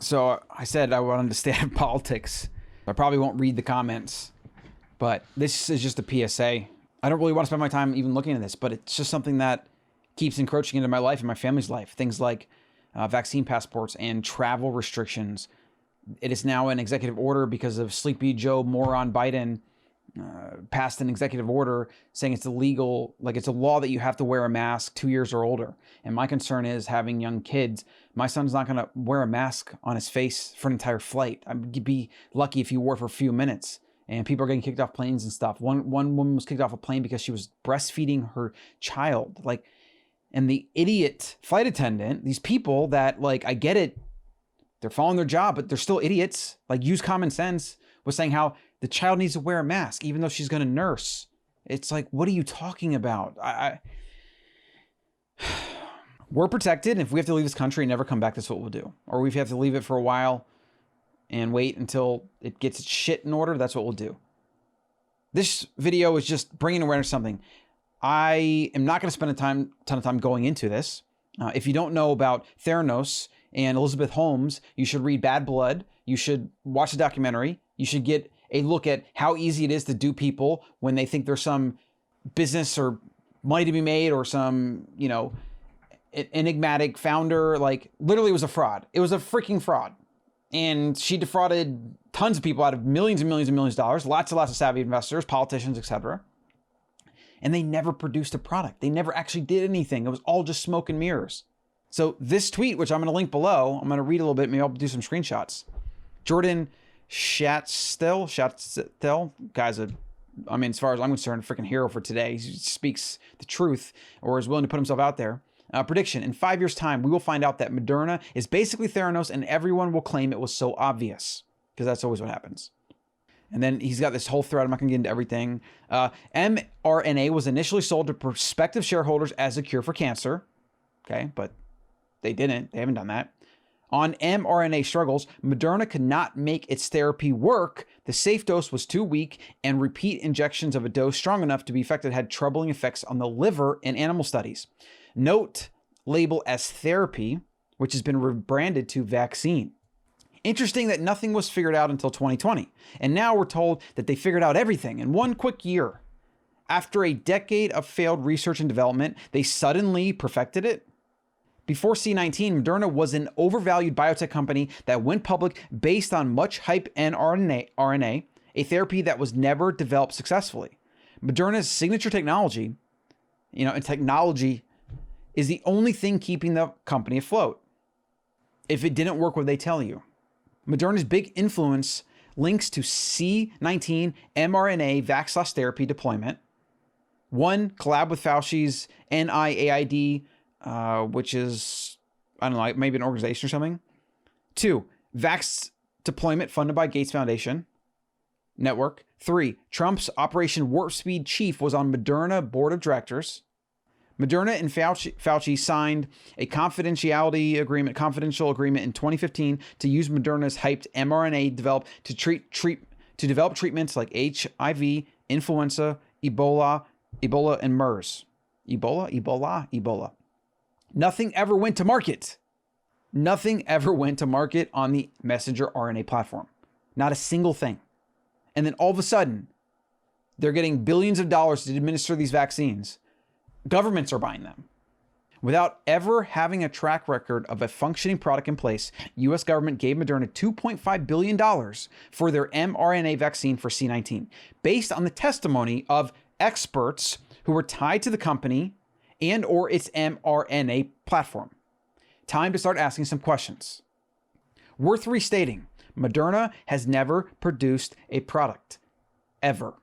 So I said I wanted to stay out of politics. I probably won't read the comments, but this is just a PSA. I don't really want to spend my time even looking at this, but it's just something that keeps encroaching into my life and my family's life. Things like vaccine passports and travel restrictions. It is now an executive order because of Sleepy Joe moron Biden passed an executive order saying it's illegal, like it's a law that you have to wear a mask 2 years or older. And my concern is having young kids. My son's not going to wear a mask on his face for an entire flight. I'd be lucky if he wore it for a few minutes. And people are getting kicked off planes and stuff. One woman was kicked off a plane because she was breastfeeding her child. Like, and the idiot flight attendant, these people that, like, I get it, they're following their job, but they're still idiots. Like, use common sense. Was saying how the child needs to wear a mask even though she's going to nurse. It's like, what are you talking about? We're protected, and if we have to leave this country and never come back, that's what we'll do. Or if we have to leave it for a while and wait until it gets its shit in order, that's what we'll do. This video is just bringing awareness to something. I am not going to spend a ton of time going into this. If you don't know about Theranos and Elizabeth Holmes, you should read Bad Blood. You should watch the documentary. You should get a look at how easy it is to dupe people when they think there's some business or money to be made or some, you know, enigmatic founder. Like, literally it was a fraud. It was a freaking fraud. And she defrauded tons of people out of millions and millions and millions of dollars, lots and lots of savvy investors, politicians, etc. And they never produced a product. They never actually did anything. It was all just smoke and mirrors. So this tweet, which I'm going to link below, I'm going to read a little bit. Maybe I'll do some screenshots. Jordan Schatztel, guy's I mean, as far as I'm concerned, a freaking hero for today. He speaks the truth or is willing to put himself out there. Prediction, in 5 years' time, we will find out that Moderna is basically Theranos and everyone will claim it was so obvious, because that's always what happens. And then he's got this whole thread. I'm not going to get into everything. mRNA was initially sold to prospective shareholders as a cure for cancer. Okay, but they didn't. They haven't done that. On mRNA struggles, Moderna could not make its therapy work. The safe dose was too weak, and repeat injections of a dose strong enough to be effective had troubling effects on the liver in animal studies. Note label as therapy, which has been rebranded to vaccine. Interesting that nothing was figured out until 2020. And now we're told that they figured out everything in one quick year. After a decade of failed research and development, they suddenly perfected it. Before C19, Moderna was an overvalued biotech company that went public based on much hype and RNA, a therapy that was never developed successfully. Moderna's signature technology, and technology is the only thing keeping the company afloat. If it didn't work, what they tell you. Moderna's big influence links to C19 mRNA vax/therapy deployment. One, collab with Fauci's NIAID, which is, I don't know, maybe an organization or something. Two, vax deployment funded by Gates Foundation Network. Three, Trump's Operation Warp Speed chief was on Moderna board of directors. Moderna and Fauci signed a confidential agreement in 2015 to use Moderna's hyped mRNA developed to develop treatments like HIV, influenza, Ebola, and MERS. Ebola. Nothing ever went to market. Nothing ever went to market on the messenger RNA platform. Not a single thing. And then all of a sudden, they're getting billions of dollars to administer these vaccines. Governments are buying them. Without ever having a track record of a functioning product in place, U.S. government gave Moderna $2.5 billion for their mRNA vaccine for C19, based on the testimony of experts who were tied to the company and or its mRNA platform. Time to start asking some questions. Worth restating, Moderna has never produced a product, ever.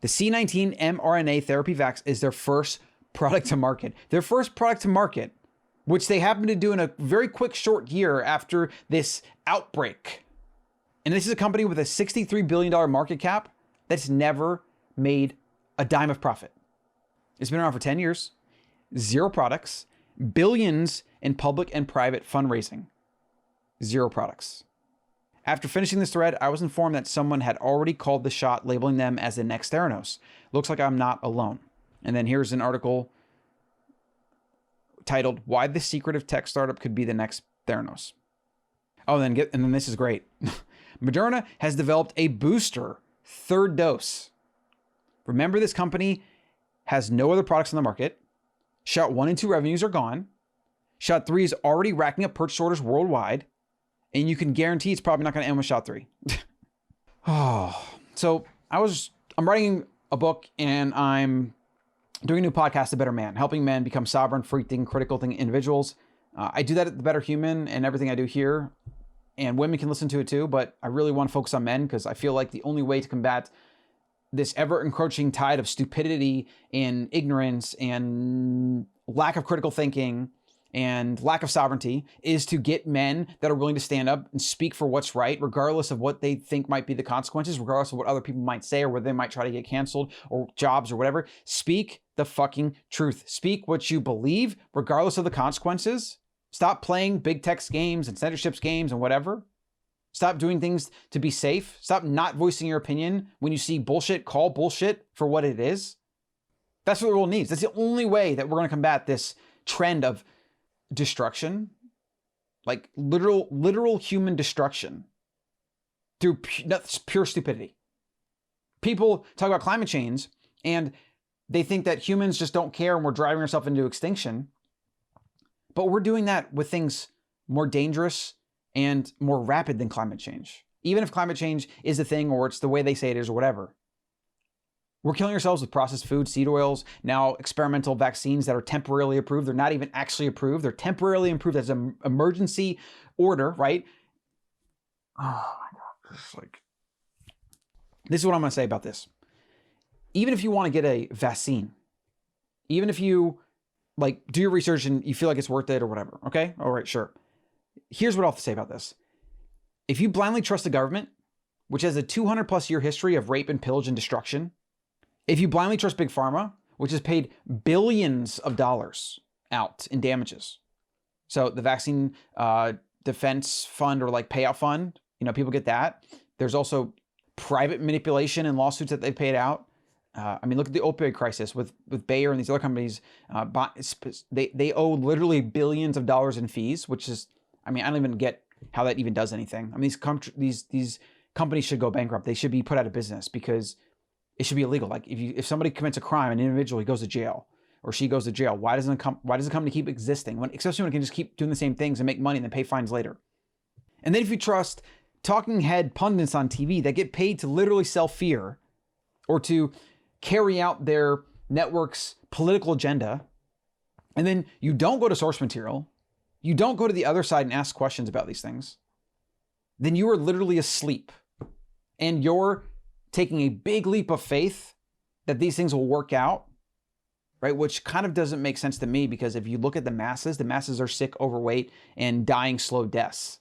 The C19 mRNA therapy vax is their first product to market. Their first product to market, which they happened to do in a very quick, short year after this outbreak. And this is a company with a $63 billion market cap that's never made a dime of profit. It's been around for 10 years, 0 products, billions in public and private fundraising, 0 products. After finishing this thread, I was informed that someone had already called the shot, labeling them as the next Theranos. Looks like I'm not alone. And then here's an article titled, Why the Secretive Tech Startup Could Be the Next Theranos. Oh, and then this is great. Moderna has developed a booster third dose. Remember, this company has no other products on the market. Shot 1 and 2 revenues are gone. Shot 3 is already racking up purchase orders worldwide. And you can guarantee it's probably not going to end with shot 3. Oh, so I'm writing a book and I'm doing a new podcast, The Better Man, helping men become sovereign, free thinking, critical thinking individuals. I do that at The Better Human and everything I do here. And women can listen to it too, but I really want to focus on men because I feel like the only way to combat this ever encroaching tide of stupidity and ignorance and lack of critical thinking and lack of sovereignty is to get men that are willing to stand up and speak for what's right, regardless of what they think might be the consequences, regardless of what other people might say or whether they might try to get canceled or jobs or whatever. Speak the fucking truth. Speak what you believe, regardless of the consequences. Stop playing big text games and censorships games and whatever. Stop doing things to be safe. Stop not voicing your opinion when you see bullshit. Call bullshit for what it is. That's what the world needs. That's the only way that we're going to combat this trend of destruction, like literal human destruction through pure stupidity. People talk about climate change and they think that humans just don't care and we're driving ourselves into extinction. But we're doing that with things more dangerous and more rapid than climate change. Even if climate change is a thing or it's the way they say it is or whatever. We're killing ourselves with processed food, seed oils, now experimental vaccines that are temporarily approved. They're not even actually approved. They're temporarily approved as an emergency order, right? Oh my God. This is what I'm going to say about this. Even if you want to get a vaccine, even if you do your research and you feel like it's worth it or whatever. Okay. All right. Sure. Here's what I'll have to say about this. If you blindly trust the government, which has a 200+ year history of rape and pillage and destruction, if you blindly trust Big Pharma, which has paid billions of dollars out in damages. So the vaccine defense fund or payout fund, people get that. There's also private manipulation and lawsuits that they've paid out. Look at the opioid crisis with Bayer and these other companies. They owe literally billions of dollars in fees, which is, I don't even get how that even does anything. These companies should go bankrupt. They should be put out of business because it should be illegal. If somebody commits a crime, an individual, he goes to jail or she goes to jail. Why does the company keep existing? Especially when it can just keep doing the same things and make money and then pay fines later. And then if you trust talking head pundits on TV that get paid to literally sell fear or to carry out their network's political agenda, and then you don't go to source material, you don't go to the other side and ask questions about these things, then you are literally asleep. And you're taking a big leap of faith that these things will work out, right? Which kind of doesn't make sense to me because if you look at the masses are sick, overweight, and dying slow deaths,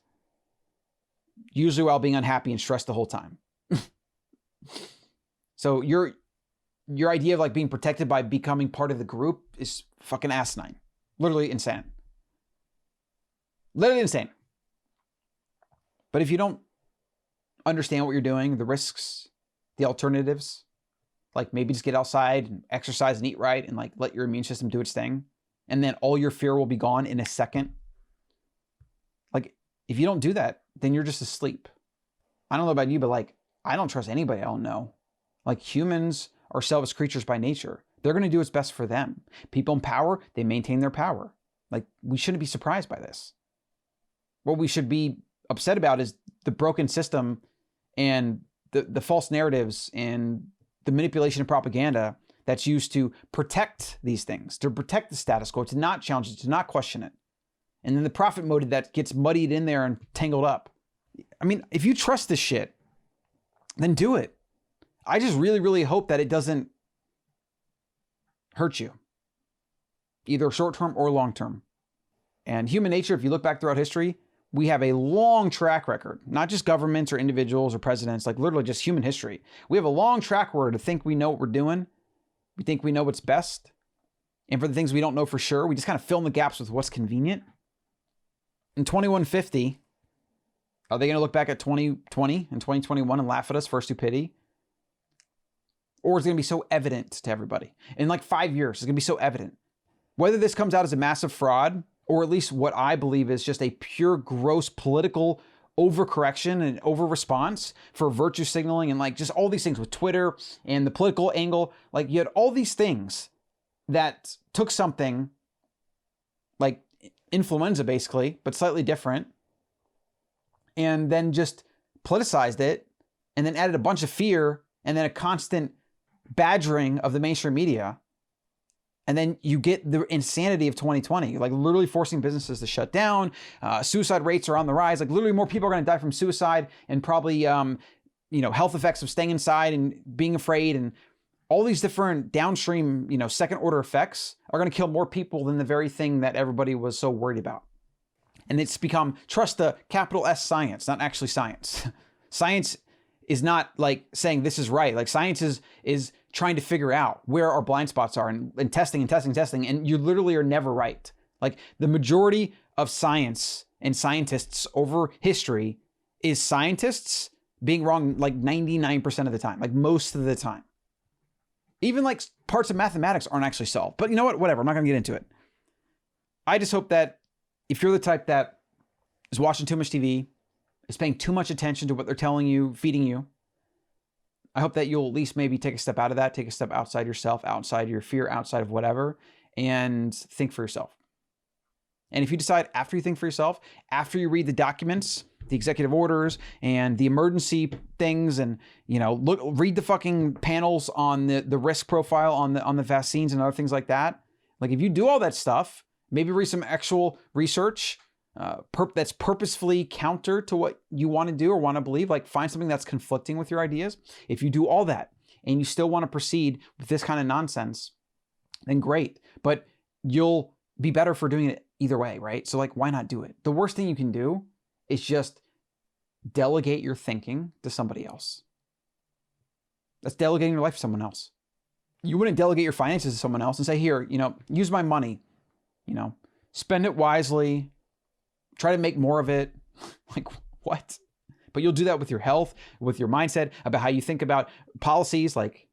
usually while being unhappy and stressed the whole time. So your idea of being protected by becoming part of the group is fucking asinine. Literally insane. Literally insane. But if you don't understand what you're doing, the risks, the alternatives, maybe just get outside and exercise and eat right and let your immune system do its thing, and then all your fear will be gone in a second. If you don't do that, then you're just asleep. I don't know about you, but I don't trust anybody I don't know. Humans are selfish creatures by nature. They're going to do what's best for them. People in power, they maintain their power. We shouldn't be surprised by this. What we should be upset about is the broken system and the false narratives and the manipulation and propaganda that's used to protect these things, to protect the status quo, to not challenge it, to not question it. And then the profit motive that gets muddied in there and tangled up. If you trust this shit, then do it. I just really, really hope that it doesn't hurt you, either short-term or long-term. And human nature, if you look back throughout history, we have a long track record, not just governments or individuals or presidents, literally just human history. We have a long track record to think we know what we're doing. We think we know what's best. And for the things we don't know for sure, we just kind of fill in the gaps with what's convenient. In 2150, are they going to look back at 2020 and 2021 and laugh at us for stupidity? Or is it going to be so evident to everybody? In 5 years, it's going to be so evident. Whether this comes out as a massive fraud, or at least what I believe is just a pure, gross political overcorrection and over response for virtue signaling and like just all these things with Twitter and the political angle. Like you had all these things that took something like influenza basically, but slightly different, and then just politicized it and then added a bunch of fear and then a constant badgering of the mainstream media. And then you get the insanity of 2020, like literally forcing businesses to shut down. Suicide rates are on the rise. Like literally more people are going to die from suicide and probably, health effects of staying inside and being afraid, and all these different downstream, second order effects are going to kill more people than the very thing that everybody was so worried about. And it's become, trust the capital S science, not actually science. Science is not like saying this is right. Like science is trying to figure out where our blind spots are and testing and testing and testing. And you literally are never right. Like the majority of science and scientists over history is scientists being wrong like 99% of the time, like most of the time. Even like parts of mathematics aren't actually solved. But you know what? Whatever. I'm not going to get into it. I just hope that if you're the type that is watching too much TV, is paying too much attention to what they're telling you, feeding you, I hope that you'll at least maybe take a step out of that, take a step outside yourself, outside your fear, outside of whatever, and think for yourself. And if you decide after you think for yourself, after you read the documents, the executive orders and the emergency things, and read the fucking panels on the risk profile on the vaccines and other things like that. Like if you do all that stuff, maybe read some actual research that's purposefully counter to what you want to do or want to believe. Like find something that's conflicting with your ideas. If you do all that and you still want to proceed with this kind of nonsense, then great. But you'll be better for doing it either way, right? So like, why not do it? The worst thing you can do is just delegate your thinking to somebody else. That's delegating your life to someone else. You wouldn't delegate your finances to someone else and say, here, use my money, spend it wisely, try to make more of it. Like what? But you'll do that with your health, with your mindset, about how you think about policies. Like